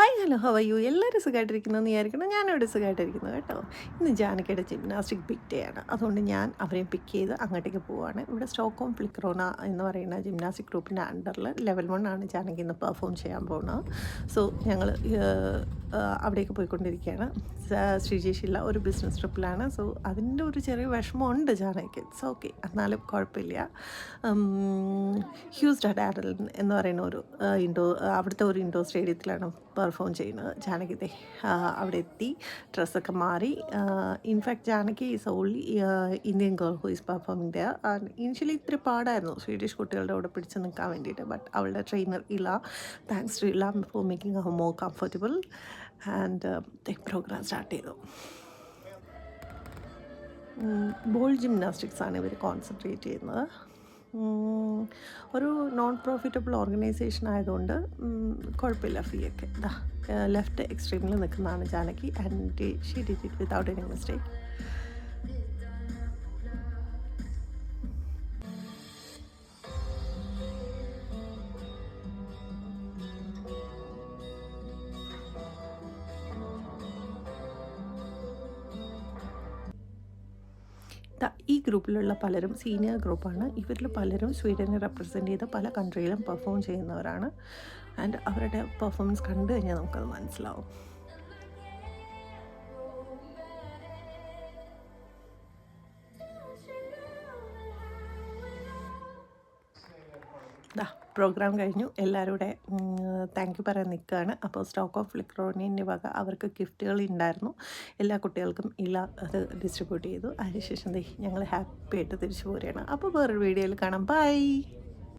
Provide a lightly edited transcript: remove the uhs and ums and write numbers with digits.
Hi hello how are you എല്ലാവരും സുഖമായിട്ടിരിക്കുന്നതെന്ന് വിചാരിക്കണം. ഞാനിവിടെ സുഖമായിട്ടിരിക്കുന്നു കേട്ടോ. ഇന്ന് ജാനകിയുടെ ജിംനാസ്റ്റിക് പിക്ക് ഡേ ആണ്. അതുകൊണ്ട് ഞാൻ അവരെ പിക്ക് ചെയ്ത് അങ്ങോട്ടേക്ക് പോവുകയാണ്. ഇവിടെ സ്റ്റോക്ക്ഹോം ഫ്ലിക്രോണ എന്ന് പറയുന്ന ജിംനാസ്റ്റിക് ഗ്രൂപ്പിൻ്റെ അണ്ടറിൽ ലെവൽ 1 ആണ് ജാനകി ഇന്ന് പെർഫോം ചെയ്യാൻ പോകുന്നത്. സോ ഞങ്ങൾ അവിടേക്ക് പോയിക്കൊണ്ടിരിക്കുകയാണ്. ശ്രീജേഷില്ല ഒരു ബിസിനസ് ട്രിപ്പിലാണ്. സോ അതിൻ്റെ ഒരു ചെറിയ വിഷമമുണ്ട് ജാനകിക്ക്. ഇറ്റ്സ് ഓക്കെ, എന്നാലും കുഴപ്പമില്ല. ഹ്യൂസ് ഡാഡലൻ എന്ന് പറയുന്ന ഒരു അവിടുത്തെ ഒരു ഇൻഡോർ സ്റ്റേഡിയത്തിലാണ് പെർഫോം ചെയ്യുന്നത്. ജാനകി അവിടെ എത്തി, ഡ്രസ്സൊക്കെ മാറി. In fact Janaki is only Indian girl who is performing there. Initially ഇത്തിരി പാടായിരുന്നു സ്വീഡിഷ് കുട്ടികളുടെ കൂടെ പിടിച്ച് നിൽക്കാൻ വേണ്ടിയിട്ട്. ബട്ട് അവളുടെ trainer Ella, thanks to Ella for making her more comfortable. And program start ചെയ്തു. ബോൾ ജിംനാസ്റ്റിക്സ് ആണ് ഇവർ കോൺസെൻട്രേറ്റ് ചെയ്യുന്നത്. ഒരു നോൺ പ്രോഫിറ്റബിൾ ഓർഗനൈസേഷൻ ആയതുകൊണ്ട് കുഴപ്പമില്ല, ഫീ ഒക്കെ. ലെഫ്റ്റ് എക്സ്ട്രീമിൽ നിൽക്കുന്നതാണ് Janaki. And she did it without any mistake. ഈ ഗ്രൂപ്പിലുള്ള പലരും സീനിയർ ഗ്രൂപ്പാണ്. ഇവരിൽ പലരും സ്വീഡനെ റെപ്രസെൻ്റ് ചെയ്ത് പല കൺട്രിയിലും പെർഫോം ചെയ്യുന്നവരാണ്. ആൻഡ് അവരുടെ പെർഫോമൻസ് കണ്ടു കഴിഞ്ഞാൽ നമുക്കത് മനസ്സിലാവും. പ്രോഗ്രാം കഴിഞ്ഞു. എല്ലാവരും കൂടെ താങ്ക് യു പറയാൻ നിൽക്കുകയാണ്. അപ്പോൾ സ്റ്റോക്ക്ഹോം ഫ്ലിക്രോണിൻ്റെ വക അവർക്ക് ഗിഫ്റ്റുകൾ ഉണ്ടായിരുന്നു. എല്ലാ കുട്ടികൾക്കും അത് ഡിസ്ട്രിബ്യൂട്ട് ചെയ്തു. അതിനുശേഷം ഞങ്ങൾ ഹാപ്പി ആയിട്ട് തിരിച്ചു പോരുകയാണ്. അപ്പോൾ വേറൊരു വീഡിയോയിൽ കാണാം. ബൈ.